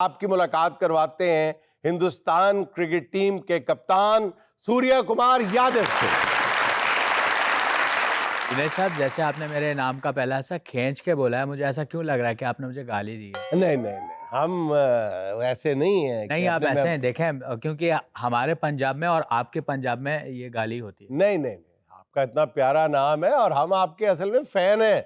आपकी मुलाकात करवाते हैं हिंदुस्तान क्रिकेट टीम के कप्तान सूर्य कुमार यादव से। विनय साहब, जैसे आपने मेरे नाम का पहला ऐसा खींच के बोला है, मुझे ऐसा क्यों लग रहा है कि आपने मुझे गाली दी है? नहीं नहीं नहीं, हम वैसे नहीं है। नहीं, आप ऐसे हैं, देखें, क्योंकि हमारे पंजाब में और आपके पंजाब में ये गाली होती है। नहीं नहीं नहीं, आपका इतना प्यारा नाम है और हम आपके असल में फैन हैं।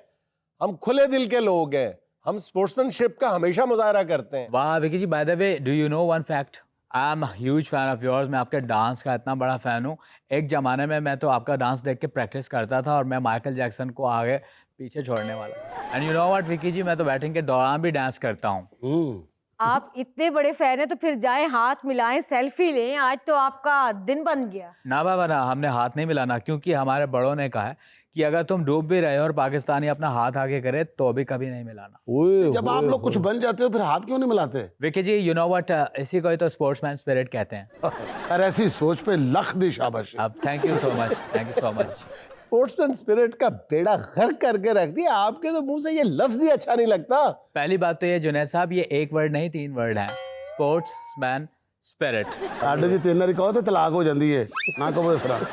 हम खुले दिल के लोग हैं, हम स्पोर्ट्समैनशिप का हमेशा मुजाहरा करते हैं। वाह Vicky ji, by the way, do you know one fact? I am huge fan of yours. मैं आपके डांस का इतना बड़ा फ़ैन हूँ। एक ज़माने में मैं तो आपका डांस देख के प्रैक्टिस करता था और मैं माइकल जैक्सन को आगे पीछे छोड़ने वाला। And you know what Vicky ji, मैं तो बैटिंग के दौरान भी डांस करता हूँ। आप इतने बड़े फैन हैं तो फिर जाएं, हाथ मिलाएं, सेल्फी लें। आज तो आपका दिन बन गया। ना बाबा ना, हमने हाथ नहीं मिलाना, क्योंकि हमारे बड़ों ने कहा है कि अगर तुम डूब भी रहे हो और पाकिस्तानी अपना हाथ आगे करे तो भी कभी नहीं मिलाना। जब आप लोग कुछ बन जाते हो फिर हाथ क्यों नहीं मिलाते? विकी जी, यू नो व्हाट, इसी को ही तो स्पोर्ट्समैन स्पिरिट कहते हैं। अरे ऐसी सोच पे लख दी शाबाश। अब thank you so much, thank you so much. Sportsman spirit का बेड़ा गर्क करके रख दिया। आपके तो मुंह से ये लफ्ज ही अच्छा नहीं लगता। पहली बात तो ये जुनैद साहब, ये एक वर्ड नहीं 3 वर्ड है, स्पोर्ट्समैन स्पिरिट। साढ़े जी 3 बारी कहो तो तलाक हो जाती है ना, कहो इस तरह।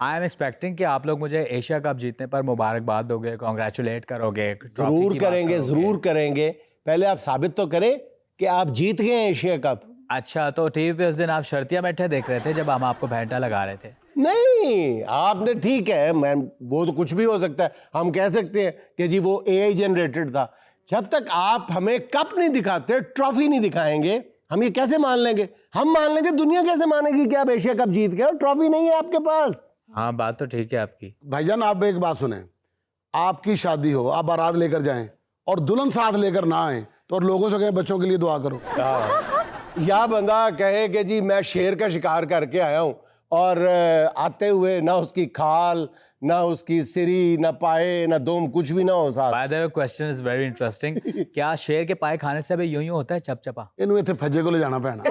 आई एम एक्सपेक्टिंग कि आप लोग मुझे एशिया कप जीतने पर मुबारकबाद दोगे, कॉन्ग्रेचुलेट करोगे। जरूर करेंगे, जरूर करेंगे। पहले आप साबित तो करें कि आप जीत गए हैं एशिया कप। अच्छा, तो टीवी पे उस दिन आप शर्तिया बैठे देख रहे थे जब हम आपको भेंटा लगा रहे थे? नहीं, आपने ठीक है, मैं वो तो कुछ भी हो सकता है। हम कह सकते हैं कि जी वो एआई जनरेटेड था। जब तक आप हमें कप नहीं दिखाते, ट्रॉफी नहीं दिखाएंगे, हम ये कैसे मान लेंगे? हम मान लेंगे, दुनिया कैसे मानेगी कि आप एशिया कप जीत गए और ट्रॉफी नहीं है आपके पास? हाँ, बात तो ठीक है आपकी। भाईजान आप एक बात सुने, आपकी शादी हो, आप बारात लेकर जाएं और दुल्हन साथ लेकर ना आए तो और लोगों से कहें बच्चों के लिए दुआ करो। या बंदा कहे कि जी मैं शेर का शिकार करके आया हूं और आते हुए ना उसकी खाल, ना उसकी सिरी, ना पाए, ना दुम, कुछ भी ना हो साथ। Bye the way, question is very interesting. क्या शेर के पाए खाने से भी यूं ही होता है, चपचपा? इन्हें इतने फज्जे को ले जाना पैना।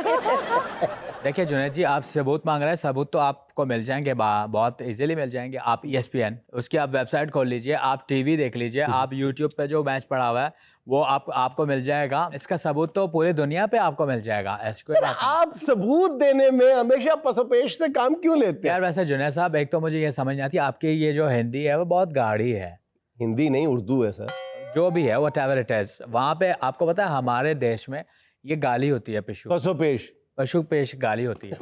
देखिए जुनैद जी, आप सबूत मांग रहे हैं, सबूत तो आपको मिल जाएंगे, बहुत इजीली मिल जाएंगे। आप ESPN, उसकी आप वेबसाइट खोल लीजिए, आप टीवी देख लीजिए, आप यूट्यूब पे जो मैच पड़ा हुआ है वो आपको मिल जाएगा। इसका सबूत तो पूरी दुनिया पे आपको मिल जाएगा। ऐसी कोई बात नहीं। आप सबूत देने में हमेशा पसोपेश से काम क्यों लेते हैं? यार वैसे जुनैद साहब, एक तो मुझे ये समझ नहीं आती, आपकी ये जो हिंदी है वो बहुत गाढ़ी है। हिंदी नहीं, उर्दू है सर। जो भी है, व्हाटएवर इट इज, वहाँ पे आपको पता है हमारे देश में ये गाली होती है, पसोपेश, पशु पेश गाली होती है।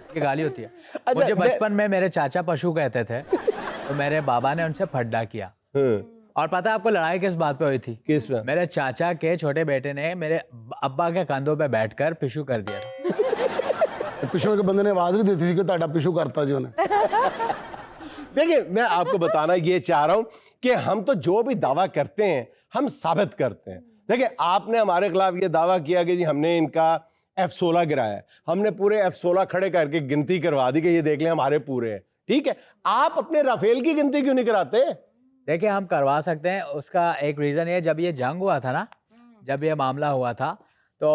ये गाली होती है। अच्छा, मुझे बचपन में मेरे चाचा पशु कहते थे तो मेरे बाबा ने उनसे फड्डा किया। और पता है आपको लड़ाई किस बात पे हुई थी? किस पे? मेरे चाचा के छोटे बेटे ने मेरे अब्बा के कंधों पे बैठकर पिशु कर दिया था। पिछू के बंदे ने आवाज भी दी थी कि ताड़ा पिछू करता जो ने। देखिए, मैं आपको बताना ये चाह रहा हूं कि हम तो जो भी दावा करते हैं हम साबित करते हैं। देखिए, आपने हमारे खिलाफ ये दावा किया कि जी हमने इनका F16 गिराया है। हमने पूरे F16 खड़े करके गिनती करवा दी कि ये देख लें हमारे पूरे हैं। ठीक है, आप अपने राफेल की गिनती क्यों नहीं कराते? देखिए, हम करवा सकते हैं। उसका एक रीज़न ये, जब ये जंग हुआ था ना, जब ये मामला हुआ था, तो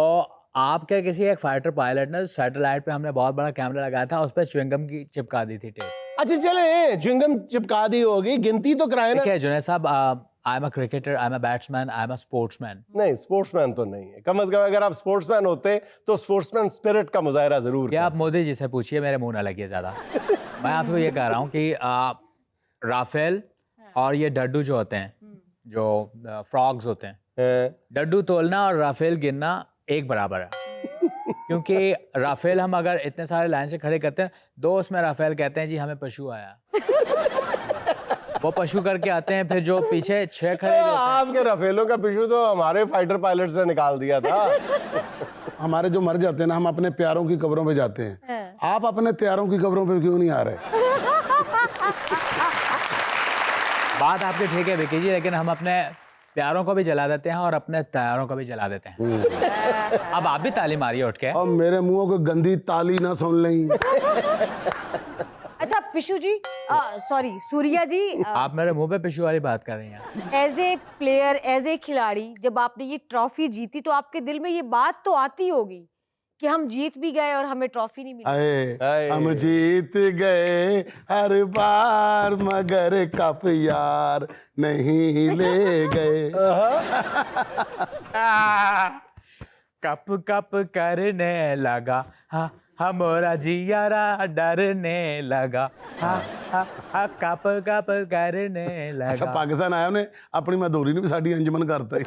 आपके किसी एक फाइटर पायलट ने सैटेलाइट पे हमने बहुत बड़ा कैमरा लगाया था, उस पर च्युइंगम की चिपका दी थी टेप। अच्छा चले, च्युइंगम चिपका दी होगी, गिनती तो कराए ना। देखिए जुनैद साहब, I am a cricketer, I am a batsman, I am a sportsman. नहीं, स्पोर्ट्समैन तो नहीं है। कम से कम अगर आप स्पोर्ट्समैन होते तो स्पोर्ट्समैन स्पिरिट का मुजाहरा जरूर क्या करते। आप मोदी जी से पूछिए, मेरे मुंह ना लगिए ज़्यादा। मैं आपको ये कह रहा हूँ कि राफेल और ये डड्डू जो होते हैं, जो फ्रॉग्स होते हैं, डड्डू तोलना और राफेल गिनना एक बराबर है। क्योंकि राफेल हम अगर इतने सारे लाइन से खड़े करते हैं, 2 उसमें राफेल कहते हैं जी हमें पशु आया। वो पशु करके आते हैं, फिर जो पीछे 6 खड़े होते हैं। आपके राफेलों का पिछू तो हमारे फाइटर पायलट से निकाल दिया था। हमारे जो मर जाते हैं ना, हम अपने प्यारों की कब्रों पे जाते हैं। आप अपने प्यारों की कब्रों पे क्यों नहीं आ रहे? बात आपकी ठीक है विकी जी, लेकिन हम अपने प्यारों को भी जला देते हैं और अपने तैयारों को भी जला देते हैं। अब आप भी ताली मारिए उठ के। और मेरे मुंह को गंदी ताली ना सुन लें। अच्छा पिशु जी, सॉरी सूर्या जी, आप मेरे मुंह पे पिशु वाली बात कर रही हैं। As a player, as a खिलाड़ी, जब आपने ये ट्रॉफी जीती तो आपके दिल में ये बात तो आती होगी कि हम जीत भी गए और हमें ट्रॉफी नहीं मिली? आए हम जीत गए हर बार मगर कप यार नहीं ले गए। कप कप करने लगा, हाँ हमारा जियारा डरने लगा, हाँ हाँ हाँ कप कप करने लगा। अच्छा पाकिस्तान आया उन्हें अपनी मधुरी ने भी साड़ी अंजमन करता है।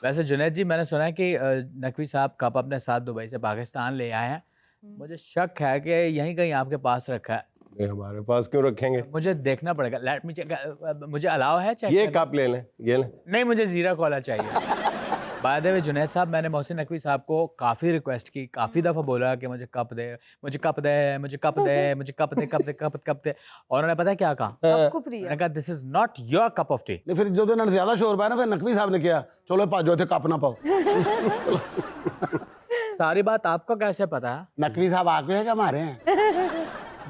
वैसे जुनैद जी, मैंने सुना है कि नकवी साहब कप अपने साथ दुबई से पाकिस्तान ले आए हैं। मुझे शक है कि यहीं कहीं आपके पास रखा है। ये हमारे पास क्यों रखेंगे? मुझे देखना पड़ेगा। Let me check. मुझे अलाउ है चेक? ये कप ले लें, ये लें। नहीं, मुझे जीरा कोला चाहिए। बाय द वे जुनैद साहब, मैंने मोहसिन नकवी साहब को काफ़ी रिक्वेस्ट की, काफ़ी दफ़ा बोला कि मुझे कप दे, मुझे कप दे, मुझे कप दे, मुझे कप दे, कप दे, कप दे। और उन्होंने पता है क्या कहा? आपको प्रिय मैंने कहा this is not your cup of T. नहीं फिर जो दिन ज्यादा शोर पाया ना फिर नकवी साहब ने किया चलो भाजो थे कप ना पाओ। सारी बात आपको कैसे पता है? नकवी साहब आके है कि हमारे हैं?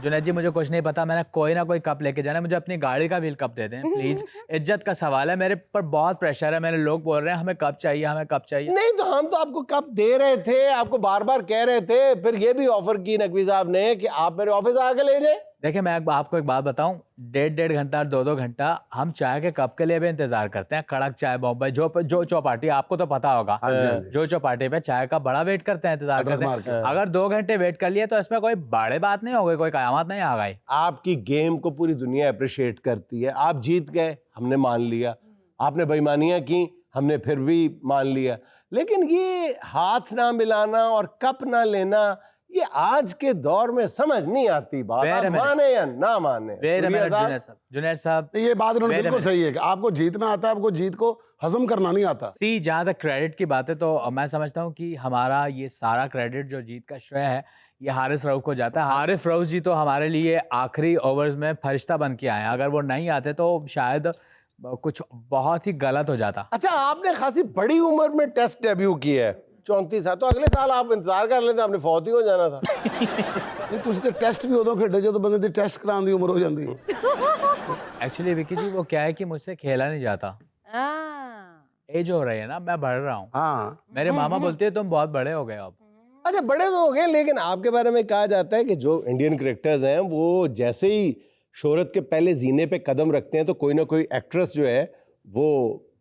जुनैद जी, मुझे कुछ नहीं पता। मैंने कोई ना कोई कप लेके जाना है। मुझे अपनी गाड़ी का व्हील कप दे दें प्लीज। इज्जत का सवाल है, मेरे पर बहुत प्रेशर है। मेरे लोग बोल रहे हैं हमें कप चाहिए, हमें कप चाहिए। नहीं तो हम तो आपको कप दे रहे थे, आपको बार बार कह रहे थे, फिर ये भी ऑफर की नकवी साहब ने कि आप मेरे ऑफिस आके ले जाए। देखिए, मैं आपको एक बात बताऊं, 1.5 घंटा 2 घंटा हम चाय के कप के लिए भी इंतजार करते हैं। कड़क चाय बॉम्बे जो चौपाटी, आपको तो पता होगा, हाँ जी, हाँ जी। जो चौपाटी पे चाय का बड़ा वेट करते हैं, इंतजार अदरक करते मार हैं। के। अगर 2 घंटे वेट कर लिए तो इसमें कोई बड़े बात नहीं हो गई, कोई कयामत नहीं आ गई। आपकी गेम को पूरी दुनिया अप्रिशिएट करती है। आप जीत गए, हमने मान लिया। आपने बेईमानियां की, हमने फिर भी मान लिया। लेकिन ये हाथ ना मिलाना और कप ना लेना, ये आज के दौर में समझ नहीं आती बात। आप माने या ना माने। जुनैद साहब, ये बात उन्होंने Wait a बिल्कुल minute. सही है कि आपको जीतना आता है, आपको जीत को हजम करना नहीं आता। सी, जहाँ तक क्रेडिट की बात है तो मैं समझता हूँ कि हमारा ये सारा क्रेडिट जो जीत का श्रेय है ये हारिस रऊफ को जाता है। हारिस रऊफ जी तो हमारे लिए आखिरी ओवर्स में फरिश्ता बन के आए हैं। अगर वो नहीं आते तो शायद कुछ बहुत ही गलत हो जाता। अच्छा, आपने खासी बड़ी उम्र में टेस्ट डेब्यू किया है, 34 साल। तो अगले साल आप इंतजार कर लेते, आपने फौत ही हो जाना था। नहीं ਤੁਸੀਂ ਤੇ ਟੈਸਟ ਵੀ ਉਦੋਂ ਖੇਡੇ ਜਦੋਂ ਬੰਦੇ ਦੀ ਟੈਸਟ ਕਰਾਉਣ ਦੀ ਉਮਰ ਹੋ ਜਾਂਦੀ ਹੈ। एक्चुअली विकी जी, वो क्या है कि मुझसे खेला नहीं जाता। एज हो रही है ना, मैं बढ़ रहा हूँ। हाँ मेरे मामा बोलते हैं तुम बहुत बड़े हो गए अब। अच्छा, बड़े तो हो गए, लेकिन आपके बारे में कहा जाता है कि जो इंडियन क्रिकेटर्स हैं वो जैसे ही शोहरत के पहले जीने पे कदम रखते हैं तो कोई ना कोई एक्ट्रेस जो है वो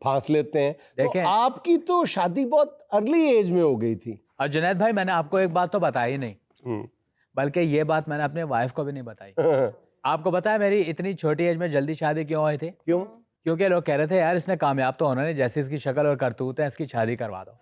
फांस लेते हैं। देखें, तो आपकी तो शादी बहुत अर्ली एज में हो गई थी। और जुनैद भाई, मैंने आपको एक बात तो बताई नहीं, बल्कि ये बात मैंने अपने वाइफ को भी नहीं बताई। आपको पता है मेरी इतनी छोटी एज में जल्दी शादी क्यों हुई थी? क्यों? क्योंकि लोग कह रहे थे यार इसने कामयाब तो होना नहीं, जैसी इसकी शक्ल और करतूत है इसकी शादी करवा दो।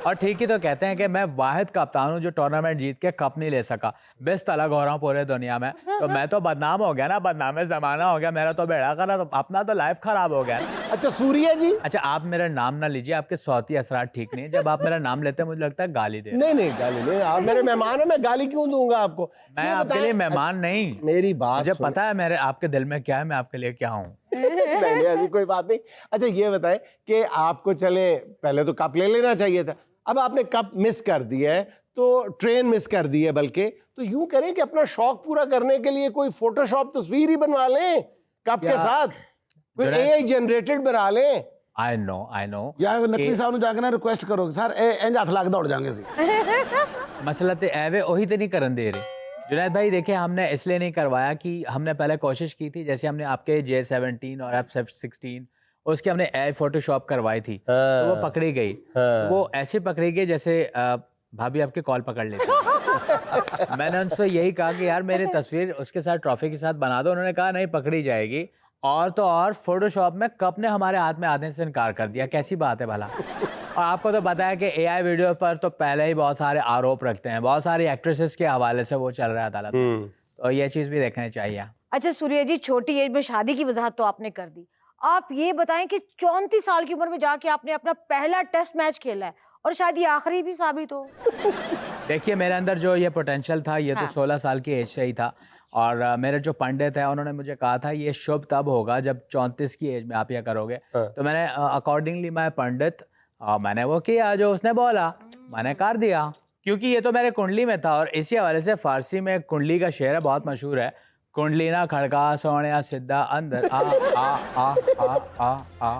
और ठीक ही तो कहते हैं कि मैं वाहिद कप्तान हूँ जो टूर्नामेंट जीत के कप नहीं ले सका। बेस्ट अलग हो रहा हूँ पूरे दुनिया में, तो मैं तो बदनाम हो गया ना, बदनाम जमाना हो गया मेरा तो बेड़ा करा, तो अपना तो लाइफ खराब हो गया। अच्छा सूर्या जी, अच्छा आप मेरा नाम ना लीजिए, आपके सौती असरात ठीक नहीं है। जब आप मेरा नाम लेते हैं मुझे लगता है गाली दे। नहीं गाली नहीं, आप मेरे मेहमान हो, मैं गाली क्यों दूंगा आपको? मैं आपके लिए मेहमान नहीं, मेरी बात मुझे सुनो। पता है मेरे आपके दिल में क्या है, मैं आपके लिए क्या हूँ। नहीं ऐसी कोई बात नहीं। अच्छा ये बताएं कि आपको चले पहले तो कप ले लेना चाहिए था, अब आपने कप मिस कर दिया है, तो ट्रेन मिस कर दी है, बल्कि तो यूं करें कि अपना शौक पूरा करने के लिए कोई फोटोशॉप तस्वीर ही बनवा लें कप के साथ, कोई एआई जनरेटेड बना लें। आई नो यार नकवी साहब ने जाके ना रिक्वेस्ट करो सर इंज हथ लग दौड़ जाएंगे सी। मसला तो एवे वही तो नहीं करन दे रहे। जुनैद भाई देखिए, हमने इसलिए नहीं करवाया कि हमने पहले कोशिश की थी, जैसे हमने आपके J17 और F16 उसकी हमने एआई फोटोशॉप करवाई थी, तो वो पकड़ी गई। वो ऐसे पकड़ी गई जैसे भाभी आपके कॉल पकड़ लेती। मैंने उनसे यही कहा कि यार मेरी तस्वीर उसके साथ ट्रॉफी के साथ बना दो, उन्होंने कहा नहीं पकड़ी जाएगी। और तो और फोटोशॉप में कप ने हमारे हाथ में आने से इनकार कर दिया। कैसी बात है भला? और आपको तो पता है कि एआई वीडियो पर तो पहले ही बहुत सारे आरोप रखते हैं, बहुत सारी एक्ट्रेसेस के हवाले से वो चल रहा है अदालत में, तो ये चीज़ भी देखनी चाहिए। अच्छा सूर्या जी, छोटी एज में शादी की वजाहत तो आपने कर दी, आप ये बताएं कि 34 साल की उम्र में जाके आपने अपना पहला टेस्ट मैच खेला है और शायद ये आखिरी भी साबित हो। देखिए मेरे अंदर जो ये पोटेंशियल था ये तो 16 साल की एज से ही था। और मेरे जो पंडित है उन्होंने मुझे कहा था ये शुभ तब होगा जब 34 की एज में आप ये करोगे। तो मैंने अकॉर्डिंगली मैं पंडित मैंने वो किया जो उसने बोला, मैंने कर दिया, क्योंकि ये तो मेरे कुंडली में था। और इसी हवाले से फारसी में कुंडली का शेर है, बहुत मशहूर है, कुंडली ना खड़का सोने सिद्धा अंदर आ आ आ आ आ आ